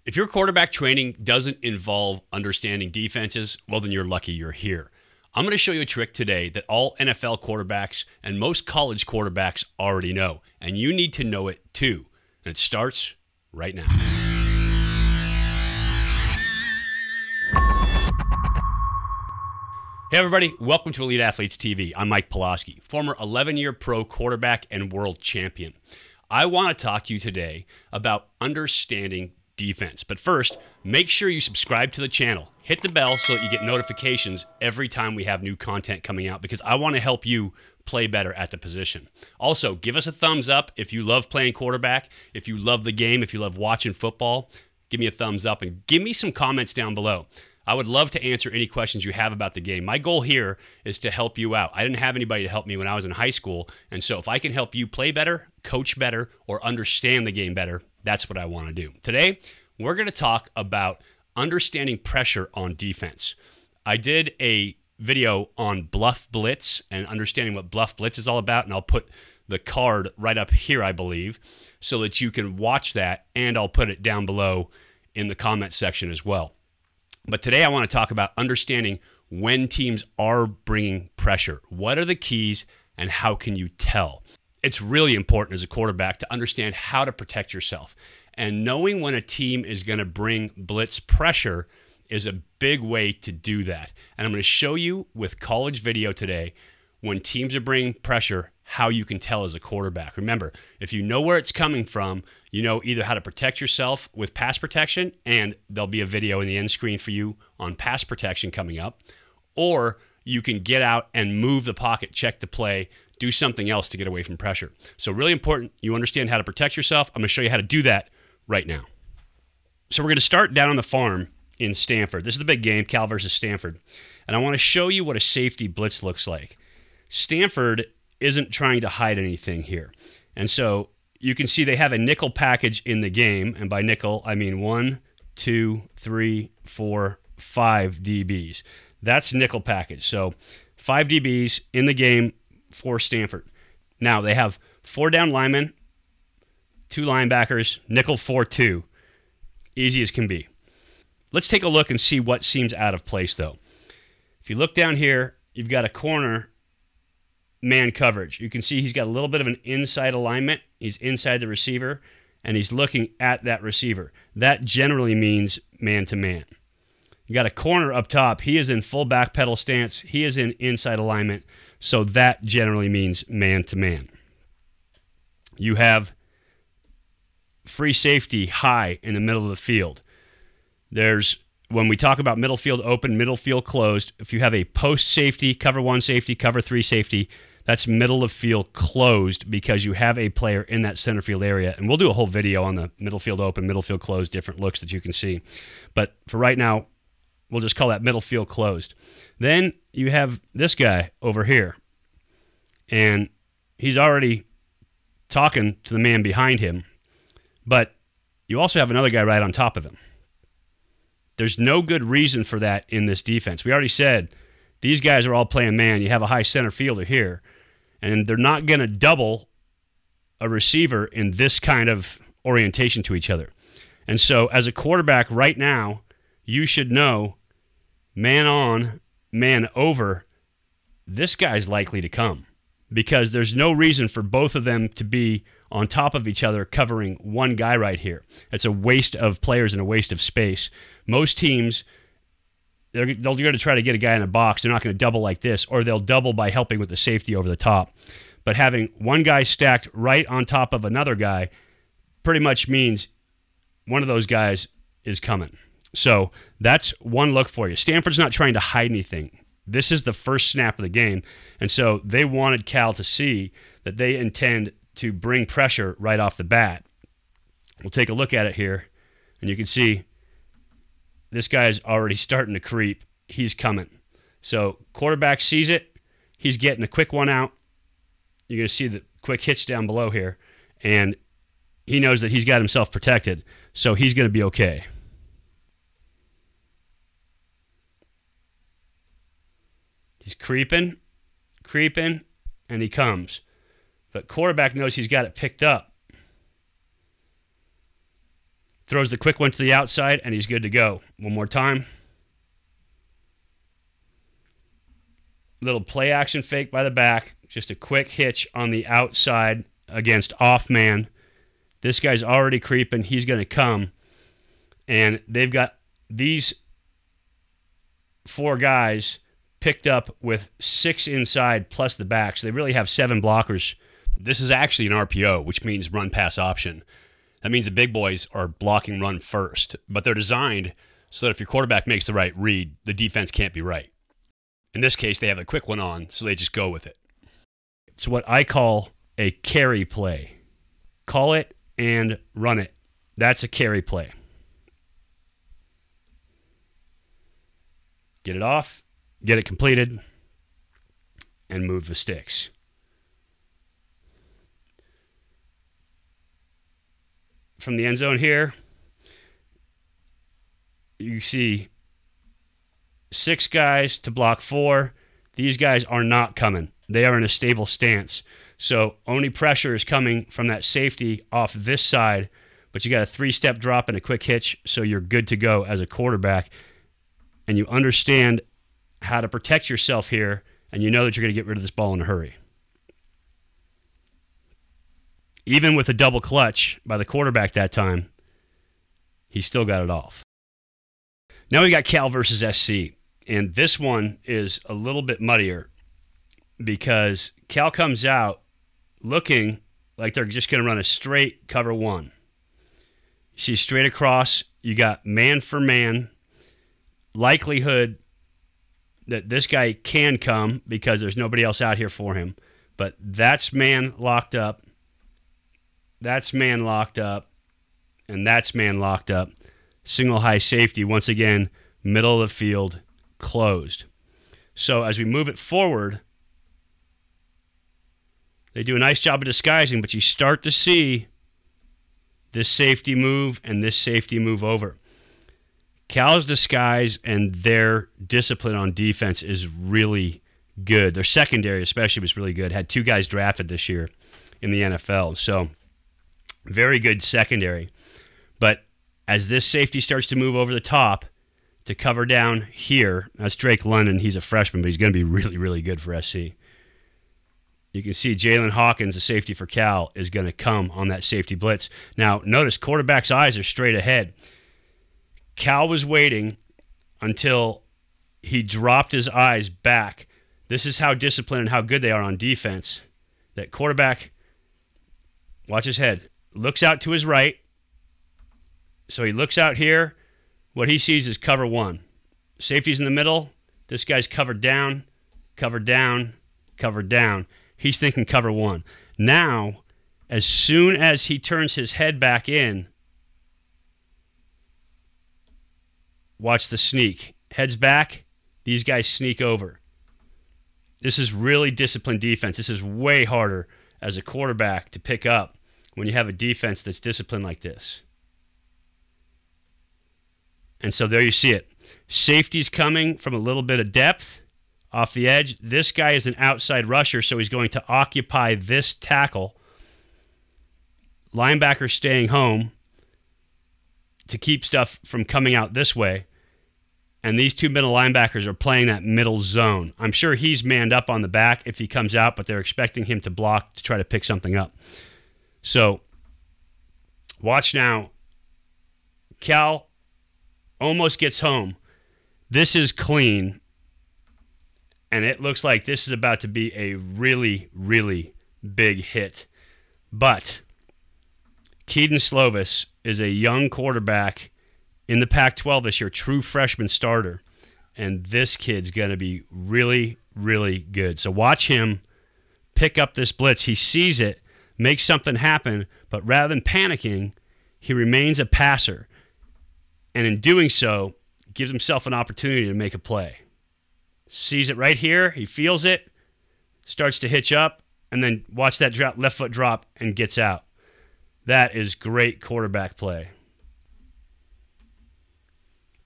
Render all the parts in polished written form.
If your quarterback training doesn't involve understanding defenses, well, then you're lucky you're here. I'm going to show you a trick today that all NFL quarterbacks and most college quarterbacks already know, and you need to know it too. And it starts right now. Hey everybody, welcome to Elite Athletes TV. I'm Mike Pulaski, former 11-year pro quarterback and world champion. I want to talk to you today about understanding defense. But first, make sure you subscribe to the channel. Hit the bell so that you get notifications every time we have new content coming out, because I want to help you play better at the position. Also, give us a thumbs up if you love playing quarterback, if you love the game, if you love watching football. Give me a thumbs up and give me some comments down below. I would love to answer any questions you have about the game. My goal here is to help you out. I didn't have anybody to help me when I was in high school, and so if I can help you play better, coach better, or understand the game better, that's what I want to do. Today, we're going to talk about understanding pressure on defense. I did a video on bluff blitz and understanding what bluff blitz is all about, and I'll put the card right up here, I believe, so that you can watch that, and I'll put it down below in the comment section as well. But today I want to talk about understanding when teams are bringing pressure. What are the keys and how can you tell? It's really important as a quarterback to understand how to protect yourself. And knowing when a team is going to bring blitz pressure is a big way to do that. And I'm going to show you with college video today when teams are bringing pressure, how you can tell as a quarterback. Remember, if you know where it's coming from, you know either how to protect yourself with pass protection, and there'll be a video in the end screen for you on pass protection coming up, or you can get out and move the pocket, check the play, do something else to get away from pressure. So really important, you understand how to protect yourself. I'm going to show you how to do that right now. So we're going to start down on the farm in Stanford. This is the big game, Cal versus Stanford. And I want to show you what a safety blitz looks like. Stanford isn't trying to hide anything here. And so you can see they have a nickel package in the game. And by nickel, I mean 1, 2, 3, 4, 5 DBs. That's nickel package. So 5 DBs in the game for Stanford. Now they have 4 down linemen, 2 linebackers, nickel 4-2. Easy as can be. Let's take a look and see what seems out of place, though. If you look down here, you've got a corner man coverage. You can see he's got a little bit of an inside alignment. He's inside the receiver, and he's looking at that receiver. That generally means man-to-man. You got a corner up top. He is in full back pedal stance. He is in inside alignment, so that generally means man-to-man. You have free safety high in the middle of the field. When we talk about middle field open, middle field closed, if you have a post safety, cover 1 safety, cover 3 safety, that's middle of field closed because you have a player in that center field area. And we'll do a whole video on the middle field open, middle field closed, different looks that you can see. But for right now, we'll just call that middle field closed. Then you have this guy over here, and he's already talking to the man behind him, but you also have another guy right on top of him. There's no good reason for that in this defense. We already said these guys are all playing man. You have a high center fielder here, and they're not going to double a receiver in this kind of orientation to each other. And so as a quarterback right now, you should know man on, man over, this guy's likely to come, because there's no reason for both of them to be on top of each other covering one guy right here. It's a waste of players and a waste of space. Most teams, they're going to try to get a guy in a box. They're not going to double like this, or they'll double by helping with the safety over the top. But having one guy stacked right on top of another guy pretty much means one of those guys is coming. So that's one look for you. Stanford's not trying to hide anything. This is the first snap of the game, and so they wanted Cal to see that they intend to bring pressure right off the bat. We'll take a look at it here, and you can see this guy's already starting to creep. He's coming. So quarterback sees it. He's getting a quick one out. You're going to see the quick hitch down below here, and he knows that he's got himself protected, so he's going to be okay. He's creeping, and he comes. But quarterback knows he's got it picked up. Throws the quick one to the outside, and he's good to go. One more time. Little play action fake by the back. Just a quick hitch on the outside against off man. This guy's already creeping. He's going to come. And they've got these 4 guys picked up with 6 inside plus the back. So they really have 7 blockers. This is actually an RPO, which means run pass option. That means the big boys are blocking run first. But they're designed so that if your quarterback makes the right read, the defense can't be right. In this case, they have a quick one on, so they just go with it. It's what I call a carry play. Call it and run it. That's a carry play. Get it off, get it completed, and move the sticks. From the end zone here, you see 6 guys to block 4. These guys are not coming. They are in a stable stance. So only pressure is coming from that safety off this side, but you got a 3-step drop and a quick hitch, so you're good to go as a quarterback. And you understand how to protect yourself here, and you know that you're going to get rid of this ball in a hurry. Even with a double clutch by the quarterback that time, he still got it off. Now we got Cal versus SC, and this one is a little bit muddier because Cal comes out looking like they're just going to run a straight cover 1. You see straight across, you got man for man, likelihood that this guy can come because there's nobody else out here for him, but that's man locked up, that's man locked up, and that's man locked up. Single high safety, once again, middle of the field, closed. So as we move it forward, they do a nice job of disguising, but you start to see this safety move and this safety move over. Cal's disguise and their discipline on defense is really good. Their secondary especially was really good. Had 2 guys drafted this year in the NFL. So very good secondary. But as this safety starts to move over the top to cover down here, that's Drake London. He's a freshman, but he's going to be really, really good for SC. You can see Jalen Hawkins, the safety for Cal, is going to come on that safety blitz. Now, notice quarterback's eyes are straight ahead. Cal was waiting until he dropped his eyes back. This is how disciplined and how good they are on defense. That quarterback, watch his head, looks out to his right. So he looks out here. What he sees is cover 1. Safety's in the middle. This guy's covered down, covered down, covered down. He's thinking cover 1. Now, as soon as he turns his head back in, watch the sneak. Heads back, these guys sneak over. This is really disciplined defense. This is way harder as a quarterback to pick up when you have a defense that's disciplined like this. And so there you see it. Safety's coming from a little bit of depth off the edge. This guy is an outside rusher, so he's going to occupy this tackle. Linebacker staying home to keep stuff from coming out this way. And these 2 middle linebackers are playing that middle zone. I'm sure he's manned up on the back if he comes out, but they're expecting him to block to try to pick something up. So watch now. Cal almost gets home. This is clean. And it looks like this is about to be a really, really big hit. But Keeton Slovis is a young quarterback in the Pac-12 this year, true freshman starter. And this kid's going to be really, really good. So watch him pick up this blitz. He sees it, makes something happen, but rather than panicking, he remains a passer. And in doing so, gives himself an opportunity to make a play. Sees it right here. He feels it, starts to hitch up, and then watch that drop, left foot drop, and gets out. That is great quarterback play.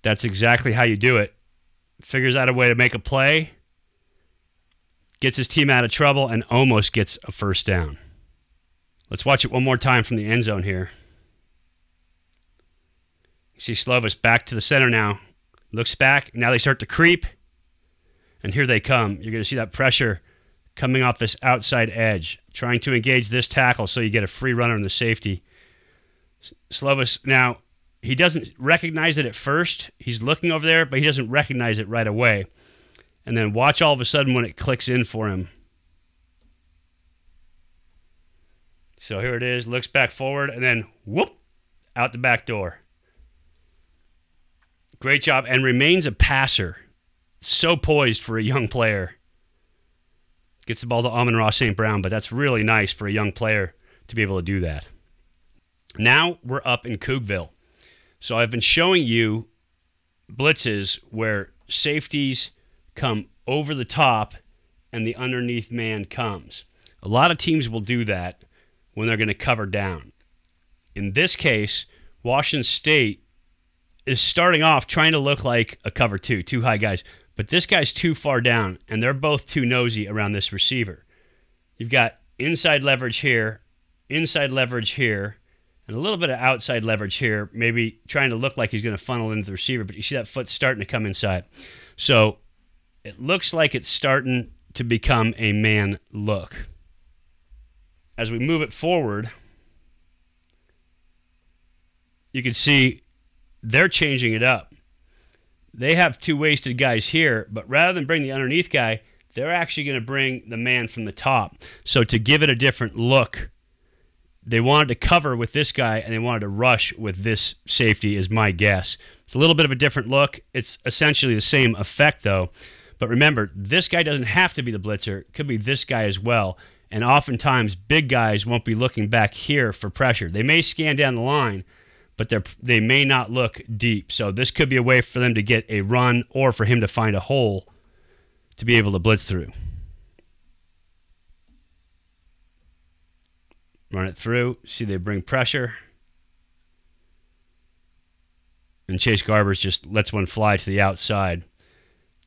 That's exactly how you do it. Figures out a way to make a play, gets his team out of trouble, and almost gets a first down. Let's watch it one more time from the end zone here. See Slovis back to the center now. Looks back. Now they start to creep. And here they come. You're going to see that pressure coming off this outside edge, trying to engage this tackle so you get a free runner in the safety. Slovis, now, he doesn't recognize it at first. He's looking over there, but he doesn't recognize it right away. And then watch all of a sudden when it clicks in for him. So here it is, looks back forward, and then whoop, out the back door. Great job, and remains a passer. So poised for a young player. Gets the ball to Amon-Ra St. Brown, but that's really nice for a young player to be able to do that. Now we're up in Cougville. So I've been showing you blitzes where safeties come over the top and the underneath man comes. A lot of teams will do that when they're going to cover down. In this case, Washington State is starting off trying to look like a cover two high guys. But this guy's too far down, and they're both too nosy around this receiver. You've got inside leverage here, inside leverage here, and a little bit of outside leverage here, maybe trying to look like he's going to funnel into the receiver, but you see that foot starting to come inside. So it looks like it's starting to become a man look. As we move it forward, you can see they're changing it up. They have two wasted guys here, but rather than bring the underneath guy, they're actually going to bring the man from the top. So to give it a different look, they wanted to cover with this guy, and they wanted to rush with this safety is my guess. It's a little bit of a different look. It's essentially the same effect, though. But remember, this guy doesn't have to be the blitzer. It could be this guy as well. And oftentimes, big guys won't be looking back here for pressure. They may scan down the line, but they may not look deep. So this could be a way for them to get a run or for him to find a hole to be able to blitz through. Run it through. See, they bring pressure. And Chase Garbers just lets one fly to the outside.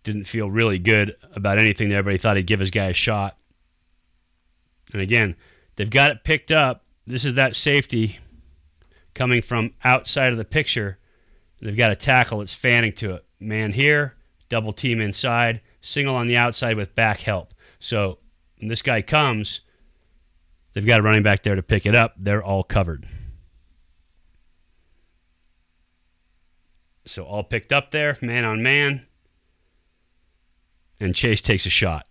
Didn't feel really good about anything there, but he thought he'd give his guy a shot. And again, they've got it picked up. This is that safety coming from outside of the picture. They've got a tackle that's fanning to it. Man here, double team inside, single on the outside with back help. So when this guy comes, they've got a running back there to pick it up. They're all covered. So all picked up there, man on man. And Chase takes a shot.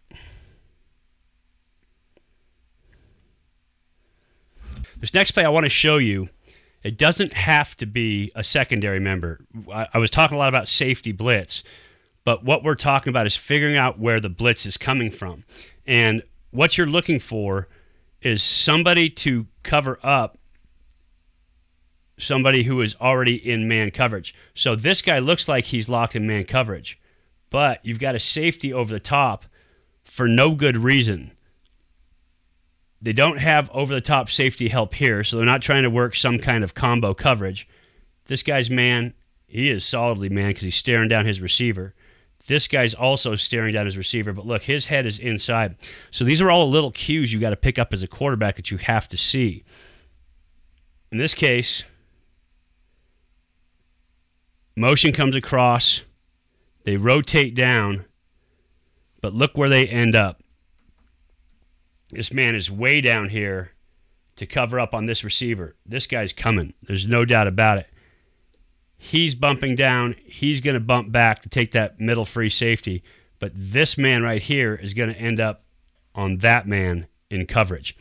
This next play I want to show you, it doesn't have to be a secondary member. I was talking a lot about safety blitz, but what we're talking about is figuring out where the blitz is coming from. And what you're looking for is somebody to cover up somebody who is already in man coverage. So this guy looks like he's locked in man coverage, but you've got a safety over the top for no good reason. They don't have over-the-top safety help here, so they're not trying to work some kind of combo coverage. This guy's man, he is solidly man because he's staring down his receiver. This guy's also staring down his receiver, but look, his head is inside. So these are all little cues you got to pick up as a quarterback that you have to see. In this case, motion comes across, they rotate down, but look where they end up. This man is way down here to cover up on this receiver. This guy's coming. There's no doubt about it. He's bumping down. He's going to bump back to take that middle free safety. But this man right here is going to end up on that man in coverage.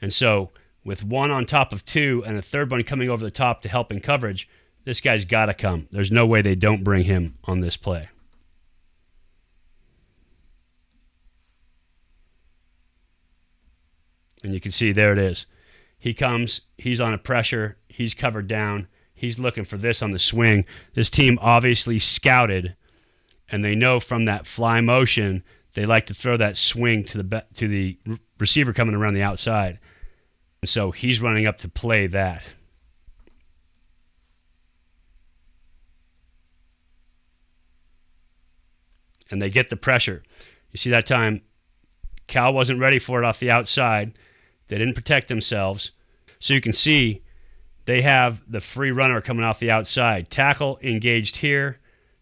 And so with one on top of two and a third one coming over the top to help in coverage, this guy's got to come. There's no way they don't bring him on this play. And you can see there it is. He comes, he's on a pressure, he's covered down, he's looking for this on the swing. This team obviously scouted, and they know from that fly motion, they like to throw that swing to the receiver coming around the outside. And so he's running up to play that. And they get the pressure. You see that time, Cal wasn't ready for it off the outside. They didn't protect themselves. So you can see they have the free runner coming off the outside. Tackle engaged here,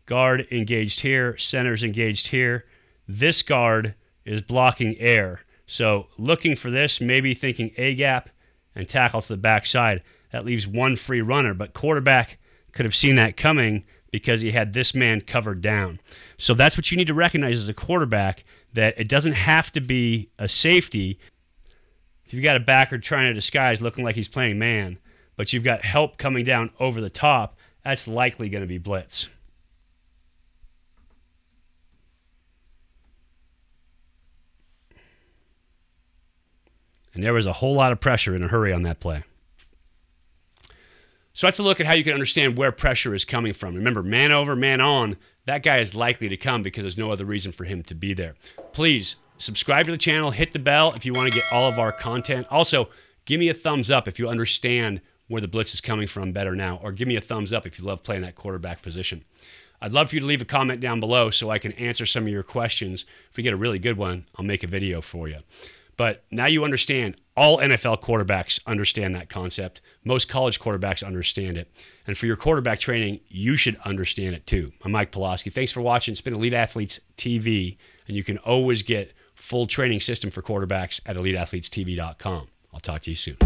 guard engaged here, center's engaged here. This guard is blocking air. So looking for this, maybe thinking A-gap and tackle to the backside. That leaves one free runner, but quarterback could have seen that coming because he had this man covered down. So that's what you need to recognize as a quarterback, that it doesn't have to be a safety. If you've got a backer trying to disguise looking like he's playing man, but you've got help coming down over the top, that's likely going to be blitz. And there was a whole lot of pressure in a hurry on that play. So that's a look at how you can understand where pressure is coming from. Remember, man over, man on, that guy is likely to come because there's no other reason for him to be there. Please subscribe to the channel, hit the bell if you want to get all of our content. Also, give me a thumbs up if you understand where the blitz is coming from better now, or give me a thumbs up if you love playing that quarterback position. I'd love for you to leave a comment down below so I can answer some of your questions. If we get a really good one, I'll make a video for you. But now you understand, all NFL quarterbacks understand that concept. Most college quarterbacks understand it. And for your quarterback training, you should understand it too. I'm Mike Pulaski. Thanks for watching. It's been Elite Athletes TV, and you can always get full training system for quarterbacks at eliteathletestv.com. I'll talk to you soon.